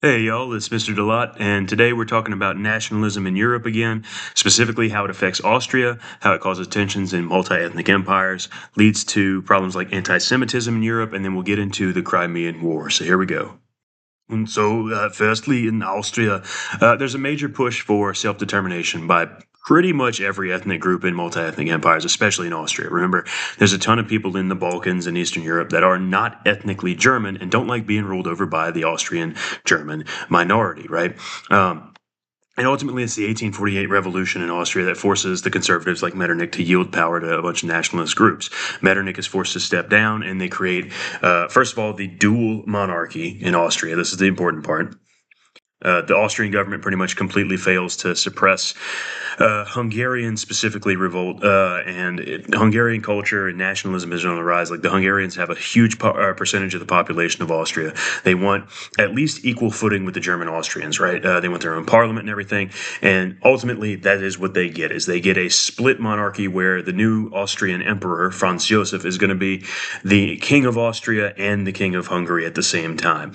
Hey y'all, it's Mr. Delot, and today we're talking about nationalism in Europe again, specifically how it affects Austria, how it causes tensions in multi-ethnic empires, leads to problems like anti-Semitism in Europe, and then we'll get into the Crimean War. So here we go. And so, firstly, in Austria, there's a major push for self determination by pretty much every ethnic group in multi ethnic empires, especially in Austria. Remember, there's a ton of people in the Balkans and Eastern Europe that are not ethnically German and don't like being ruled over by the Austrian German minority, right? And ultimately, it's the 1848 revolution in Austria that forces the conservatives like Metternich to yield power to a bunch of nationalist groups. Metternich is forced to step down, and they create, first of all, the dual monarchy in Austria. This is the important part. The Austrian government pretty much completely fails to suppress Hungarian specifically revolt, Hungarian culture and nationalism is on the rise. Like the Hungarians have a huge percentage of the population of Austria. They want at least equal footing with the German Austrians, right? They want their own parliament and everything, and ultimately that is what they get. Is they get a split monarchy where the new Austrian emperor Franz Joseph is going to be the king of Austria and the king of Hungary at the same time.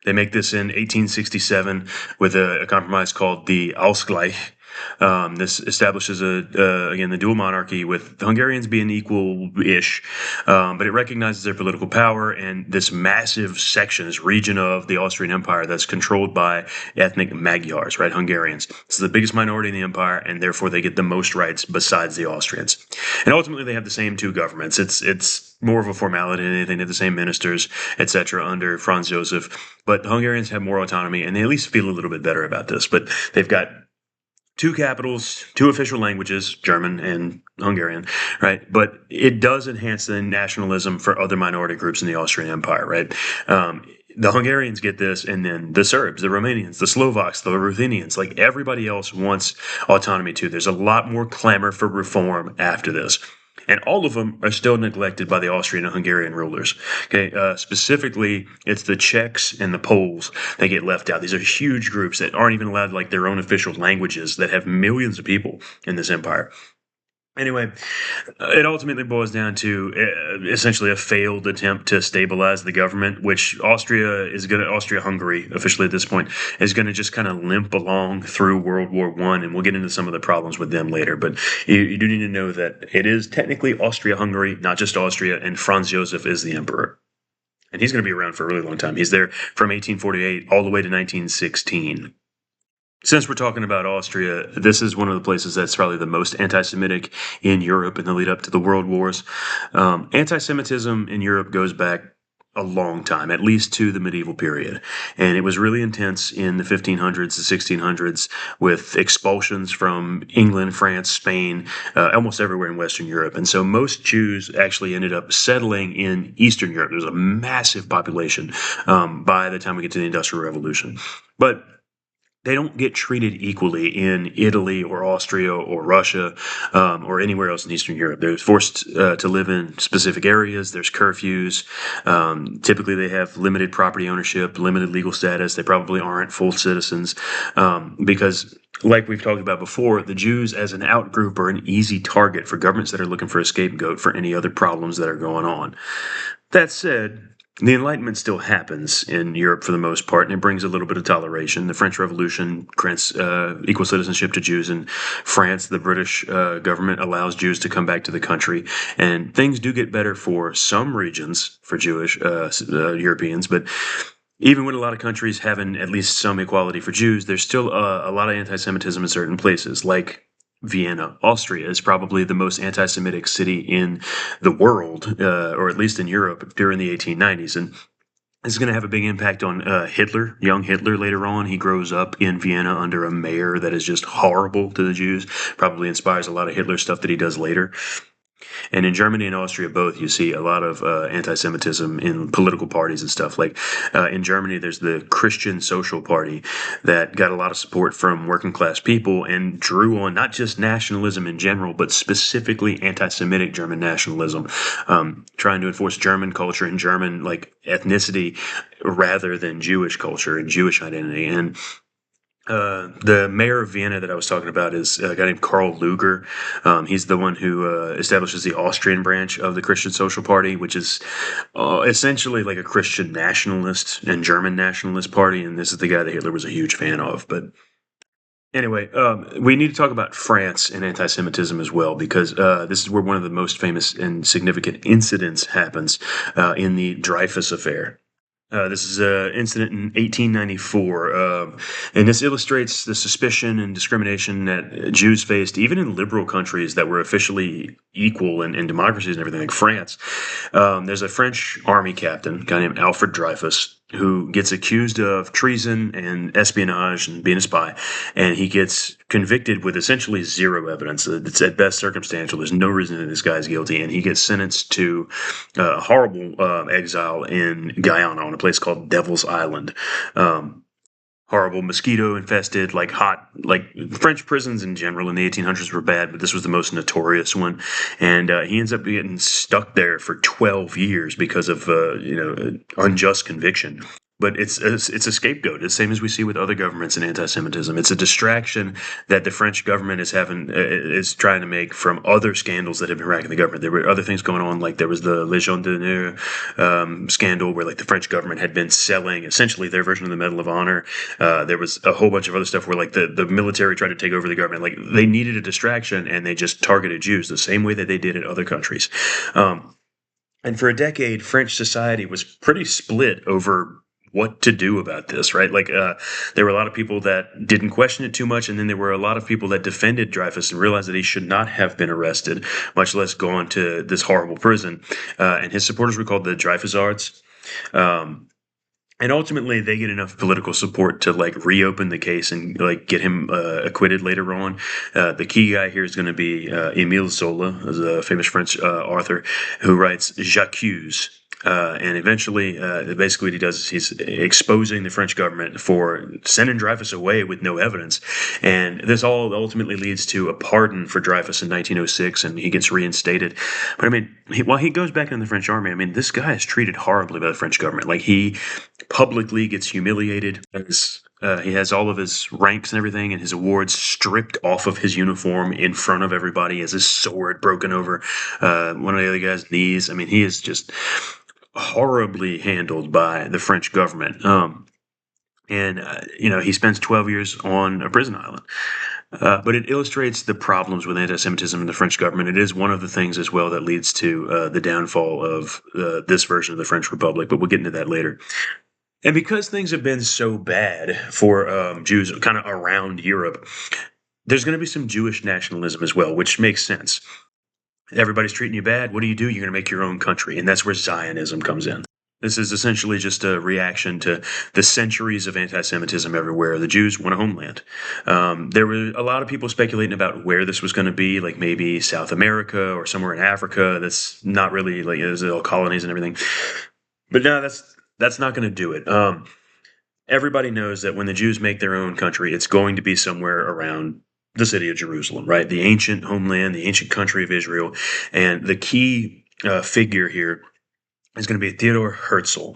They make this in 1867 with a compromise called the Ausgleich. This establishes again the dual monarchy with the Hungarians being equal-ish, but it recognizes their political power and this massive section, this region of the Austrian Empire that's controlled by ethnic Magyars, right? Hungarians. It's the biggest minority in the empire, and therefore they get the most rights besides the Austrians. And ultimately, they have the same two governments. It's more of a formality than anything. They have the same ministers, etc., under Franz Joseph. But the Hungarians have more autonomy, and they at least feel a little bit better about this. But they've got two capitals, two official languages, German and Hungarian, right? But it does enhance the nationalism for other minority groups in the Austrian Empire, right? The Hungarians get this, and then the Serbs, the Romanians, the Slovaks, the Ruthenians, like everybody else wants autonomy too. There's a lot more clamor for reform after this. And all of them are still neglected by the Austrian and Hungarian rulers. Okay, specifically, it's the Czechs and the Poles that get left out. These are huge groups that aren't even allowed like their own official languages that have millions of people in this empire. Anyway, it ultimately boils down to essentially a failed attempt to stabilize the government, which Austria-Hungary officially at this point is going to just kind of limp along through World War One, and we'll get into some of the problems with them later. But you do need to know that it is technically Austria-Hungary, not just Austria, and Franz Joseph is the emperor, and he's going to be around for a really long time. He's there from 1848 all the way to 1916. Since we're talking about Austria, this is one of the places that's probably the most anti-Semitic in Europe in the lead up to the World Wars. Anti-Semitism in Europe goes back a long time, at least to the medieval period. And it was really intense in the 1500s, the 1600s, with expulsions from England, France, Spain, almost everywhere in Western Europe. And so most Jews actually ended up settling in Eastern Europe. There was a massive population by the time we get to the Industrial Revolution. But they don't get treated equally in Italy or Austria or Russia or anywhere else in Eastern Europe. They're forced to live in specific areas. There's curfews. Typically, they have limited property ownership, limited legal status. They probably aren't full citizens because, like we've talked about before, the Jews as an outgroup are an easy target for governments that are looking for a scapegoat for any other problems that are going on. That said, the Enlightenment still happens in Europe for the most part, and it brings a little bit of toleration. The French Revolution grants equal citizenship to Jews in France. The British government allows Jews to come back to the country, and things do get better for some regions for Jewish Europeans. But even with a lot of countries having at least some equality for Jews, there's still a lot of anti-Semitism in certain places, like Vienna, Austria is probably the most anti-Semitic city in the world, or at least in Europe during the 1890s. And this is going to have a big impact on Hitler, young Hitler later on. He grows up in Vienna under a mayor that is just horrible to the Jews, probably inspires a lot of Hitler stuff that he does later. And in Germany and Austria, both, you see a lot of anti-Semitism in political parties and stuff. Like in Germany, there's the Christian Social Party that got a lot of support from working class people and drew on not just nationalism in general, but specifically anti-Semitic German nationalism, trying to enforce German culture and German like ethnicity rather than Jewish culture and Jewish identity. And The mayor of Vienna that I was talking about is a guy named Karl Lueger. He's the one who establishes the Austrian branch of the Christian Social Party, which is essentially like a Christian nationalist and German nationalist party. And this is the guy that Hitler was a huge fan of. But anyway, we need to talk about France and anti-Semitism as well, because this is where one of the most famous and significant incidents happens in the Dreyfus affair. This is an incident in 1894, and this illustrates the suspicion and discrimination that Jews faced, even in liberal countries that were officially equal in democracies and everything, like France. There's a French army captain, a guy named Alfred Dreyfus, who gets accused of treason and espionage and being a spy, and he gets convicted with essentially zero evidence. It's at best circumstantial. There's no reason that this guy's guilty, and he gets sentenced to horrible exile in Guyana on a place called Devil's Island. Horrible mosquito infested, like hot, like French prisons in general in the 1800s were bad, but this was the most notorious one. And he ends up getting stuck there for 12 years because of unjust conviction. But it's a scapegoat, the same as we see with other governments in anti-Semitism. It's a distraction that the French government is trying to make from other scandals that have been racking the government. There were other things going on, like there was the Légion d'honneur scandal, where like the French government had been selling essentially their version of the Medal of Honor. There was a whole bunch of other stuff where like the military tried to take over the government. Like they needed a distraction, and they just targeted Jews the same way that they did in other countries. And for a decade, French society was pretty split over what to do about this, right? Like, there were a lot of people that didn't question it too much, and then there were a lot of people that defended Dreyfus and realized that he should not have been arrested, much less gone to this horrible prison. And his supporters were called the Dreyfusards. And ultimately, they get enough political support to like reopen the case and like get him acquitted later on. The key guy here is going to be Émile Zola, who's a famous French author who writes J'accuse. And eventually, basically what he does is he's exposing the French government for sending Dreyfus away with no evidence. And this all ultimately leads to a pardon for Dreyfus in 1906, and he gets reinstated. But I mean, while he goes back into the French army, I mean, this guy is treated horribly by the French government. Like, he publicly gets humiliated. He has all of his ranks and everything and his awards stripped off of his uniform in front of everybody. He has his sword broken over one of the other guy's knees. I mean, he is just horribly handled by the French government. He spends 12 years on a prison island. But it illustrates the problems with anti-Semitism in the French government. It is one of the things as well that leads to the downfall of this version of the French Republic, but we'll get into that later. And because things have been so bad for Jews kind of around Europe, there's going to be some Jewish nationalism as well, which makes sense. Everybody's treating you bad. What do? You're going to make your own country. And that's where Zionism comes in. This is essentially just a reaction to the centuries of anti-Semitism everywhere. The Jews want a homeland. There were a lot of people speculating about where this was going to be, like maybe South America or somewhere in Africa. That's not really, like, there's all colonies and everything. But no, that's not going to do it. Everybody knows that when the Jews make their own country, it's going to be somewhere around the city of Jerusalem, right? The ancient homeland, the ancient country of Israel. And the key figure here is going to be Theodor Herzl.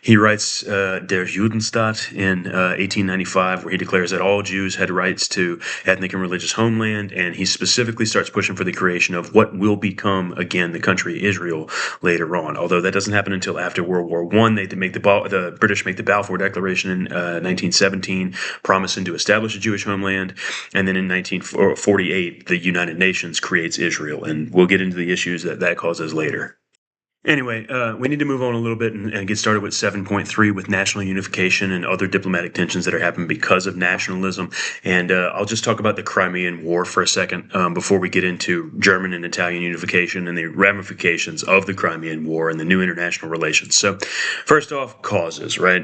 He writes Der Judenstaat in 1895, where he declares that all Jews had rights to ethnic and religious homeland, and he specifically starts pushing for the creation of what will become, again, the country Israel later on. Although that doesn't happen until after World War I. They make the British make the Balfour Declaration in 1917, promising to establish a Jewish homeland, and then in 1948, the United Nations creates Israel, and we'll get into the issues that causes later. Anyway, we need to move on a little bit and get started with 7.3 with national unification and other diplomatic tensions that are happening because of nationalism. And I'll just talk about the Crimean War for a second before we get into German and Italian unification and the ramifications of the Crimean War and the new international relations. So first off, causes, right?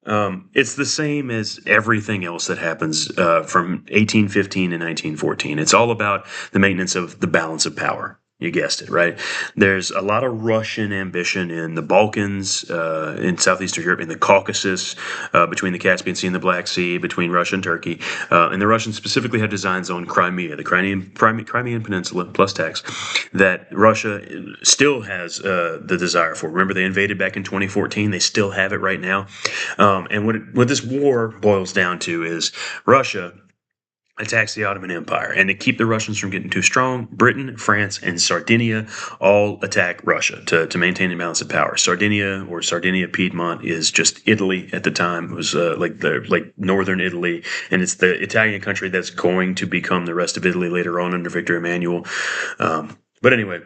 It's the same as everything else that happens from 1815 to 1914. It's all about the maintenance of the balance of power. You guessed it, right? There's a lot of Russian ambition in the Balkans, in Southeastern Europe, in the Caucasus, between the Caspian Sea and the Black Sea, between Russia and Turkey. And the Russians specifically have designs on Crimea, the Crimean Peninsula, plus tax, that Russia still has the desire for. Remember, they invaded back in 2014. They still have it right now. And what this war boils down to is Russia attacks the Ottoman Empire. And to keep the Russians from getting too strong, Britain, France, and Sardinia all attack Russia to maintain a balance of power. Sardinia, or Sardinia Piedmont, is just Italy at the time. It was like northern Italy, and it's the Italian country that's going to become the rest of Italy later on under Victor Emmanuel. But anyway,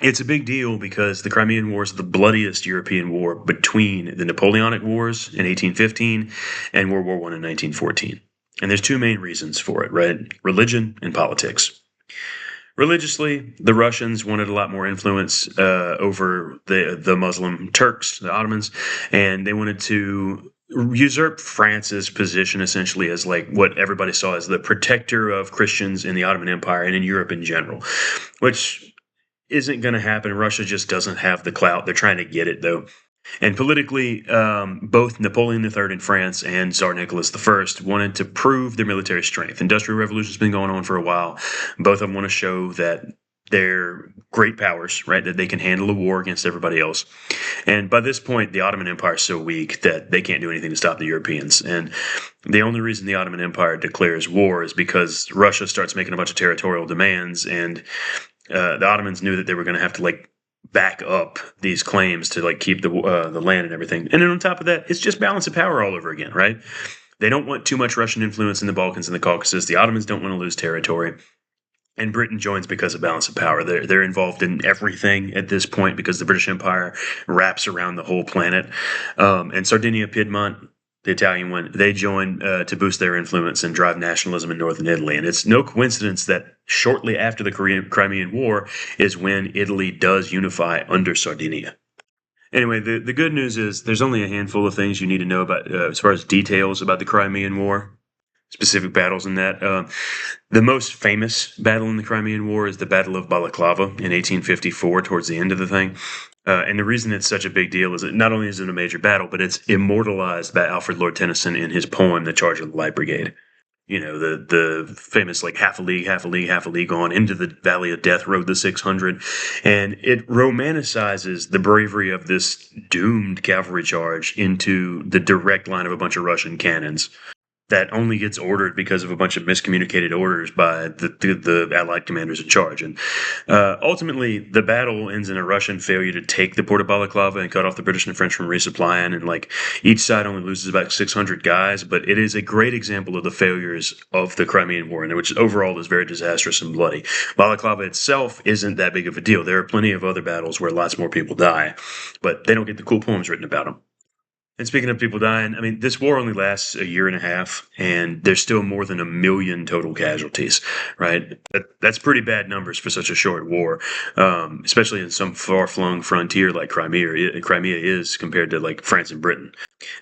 it's a big deal because the Crimean War is the bloodiest European war between the Napoleonic Wars in 1815 and World War I in 1914. And there's two main reasons for it, right? Religion and politics. Religiously, the Russians wanted a lot more influence over the Muslim Turks, the Ottomans, and they wanted to usurp France's position essentially as like what everybody saw as the protector of Christians in the Ottoman Empire and in Europe in general, which isn't going to happen. Russia just doesn't have the clout. They're trying to get it, though. And politically, both Napoleon III in France and Tsar Nicholas I wanted to prove their military strength. Industrial Revolution's been going on for a while. Both of them want to show that they're great powers, right? That they can handle a war against everybody else. And by this point, the Ottoman Empire is so weak that they can't do anything to stop the Europeans. And the only reason the Ottoman Empire declares war is because Russia starts making a bunch of territorial demands, and the Ottomans knew that they were going to have to like back up these claims to like keep the land and everything. And then on top of that, it's just balance of power all over again, right? They don't want too much Russian influence in the Balkans and the Caucasus. The Ottomans don't want to lose territory. And Britain joins because of balance of power. They're involved in everything at this point because the British Empire wraps around the whole planet. And Sardinia, Piedmont, the Italian one, they join to boost their influence and drive nationalism in northern Italy. And it's no coincidence that shortly after the Crimean War is when Italy does unify under Sardinia. Anyway, the good news is there's only a handful of things you need to know about as far as details about the Crimean War, specific battles in that. The most famous battle in the Crimean War is the Battle of Balaclava in 1854, towards the end of the thing. And the reason it's such a big deal is that not only is it a major battle, but it's immortalized by Alfred Lord Tennyson in his poem, The Charge of the Light Brigade. You know, the famous like half a league, half a league, half a league on into the Valley of Death rode the 600. And it romanticizes the bravery of this doomed cavalry charge into the direct line of a bunch of Russian cannons that only gets ordered because of a bunch of miscommunicated orders by the Allied commanders in charge. And ultimately, the battle ends in a Russian failure to take the port of Balaclava and cut off the British and French from resupplying. And like each side only loses about 600 guys, but it is a great example of the failures of the Crimean War, which overall is very disastrous and bloody. Balaclava itself isn't that big of a deal. There are plenty of other battles where lots more people die, but they don't get the cool poems written about them. And speaking of people dying, I mean, this war only lasts a year and a half, and there's still more than 1 million total casualties, right? That's pretty bad numbers for such a short war, especially in some far-flung frontier like Crimea. Crimea is compared to like France and Britain.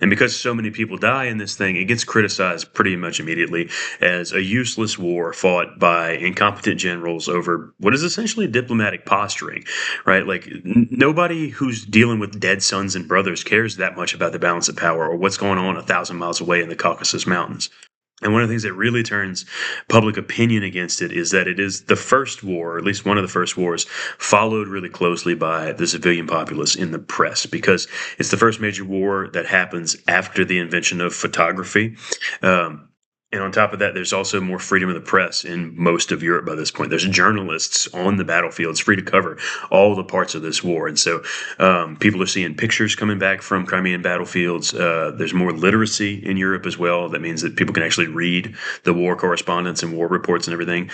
And because so many people die in this thing, it gets criticized pretty much immediately as a useless war fought by incompetent generals over what is essentially diplomatic posturing, right? Like nobody who's dealing with dead sons and brothers cares that much about the balance of power or what's going on 1,000 miles away in the Caucasus Mountains. And one of the things that really turns public opinion against it is that it is the first war, or at least one of the first wars, followed really closely by the civilian populace in the press, because it's the first major war that happens after the invention of photography. And on top of that, there's also more freedom of the press in most of Europe by this point. There's journalists on the battlefields free to cover all the parts of this war. And so people are seeing pictures coming back from Crimean battlefields. There's more literacy in Europe as well. That means that people can actually read the war correspondence and war reports and everything.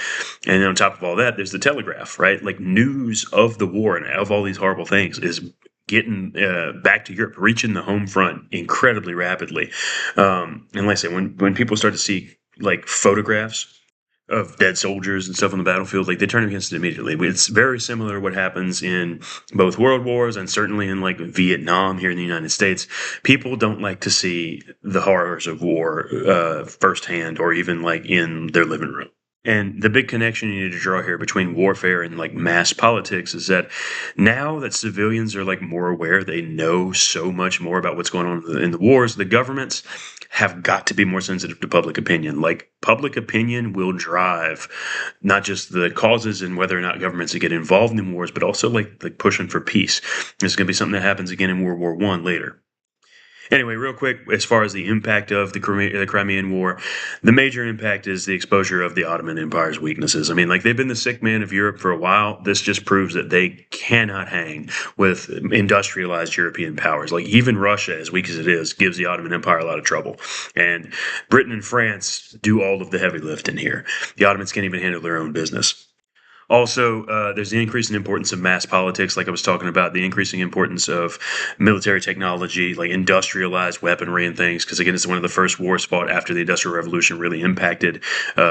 And then on top of all that, there's the telegraph, right? Like news of the war and of all these horrible things is getting back to Europe, reaching the home front incredibly rapidly. And like I say, when people start to see like photographs of dead soldiers and stuff on the battlefield, like they turn against it immediately. It's very similar to what happens in both world wars and certainly in like Vietnam here in the United States. People don't like to see the horrors of war firsthand or even like in their living room. And the big connection you need to draw here between warfare and like mass politics is that now that civilians are like more aware, they know so much more about what's going on in the wars, the governments have got to be more sensitive to public opinion. Like public opinion will drive not just the causes and whether or not governments get involved in wars, but also like pushing for peace. This is going to be something that happens again in World War I later. Anyway, real quick, as far as the impact of the Crimean War, the major impact is the exposure of the Ottoman Empire's weaknesses. I mean, like they've been the sick man of Europe for a while. This just proves that they cannot hang with industrialized European powers. Like even Russia, as weak as it is, gives the Ottoman Empire a lot of trouble. And Britain and France do all of the heavy lifting here. The Ottomans can't even handle their own business. Also, there's the increase in importance of mass politics, like I was talking about, the increasing importance of military technology, like industrialized weaponry and things, because again, it's one of the first wars fought after the Industrial Revolution really impacted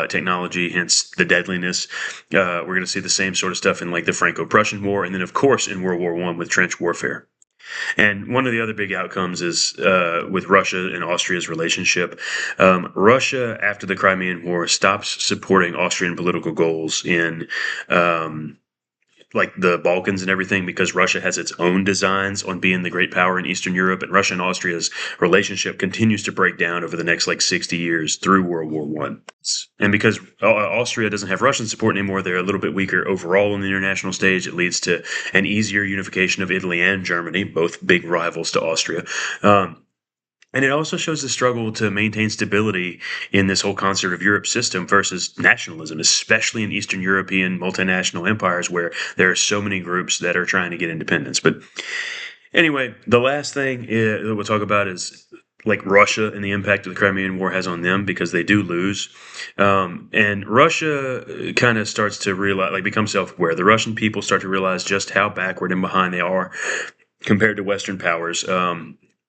technology, hence the deadliness. We're going to see the same sort of stuff in like the Franco-Prussian War, and then of course in World War I with trench warfare. And one of the other big outcomes is with Russia and Austria's relationship. Russia, after the Crimean War, stops supporting Austrian political goals in like the Balkans and everything because Russia has its own designs on being the great power in Eastern Europe, and Russia and Austria's relationship continues to break down over the next like 60 years through World War One. And because Austria doesn't have Russian support anymore, they're a little bit weaker overall on the international stage. It leads to an easier unification of Italy and Germany, both big rivals to Austria. And it also shows the struggle to maintain stability in this whole concert of Europe system versus nationalism, especially in Eastern European multinational empires where there are so many groups that are trying to get independence. But anyway, the last thing that we'll talk about is like Russia and the impact of the Crimean War has on them because they do lose. And Russia kind of starts to realize, like become self-aware. The Russian people start to realize just how backward and behind they are compared to Western powers.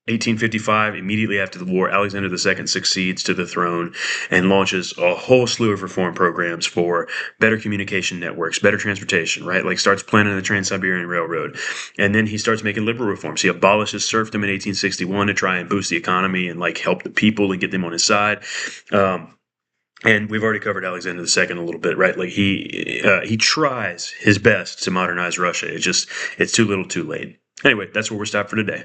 1855, immediately after the war, Alexander II succeeds to the throne and launches a whole slew of reform programs for better communication networks, better transportation, right? Like starts planning the Trans-Siberian Railroad. And then he starts making liberal reforms. He abolishes serfdom in 1861 to try and boost the economy and like help the people and get them on his side. And we've already covered Alexander II a little bit, right? Like he tries his best to modernize Russia. It's too little too late. Anyway, that's where we're stopped for today.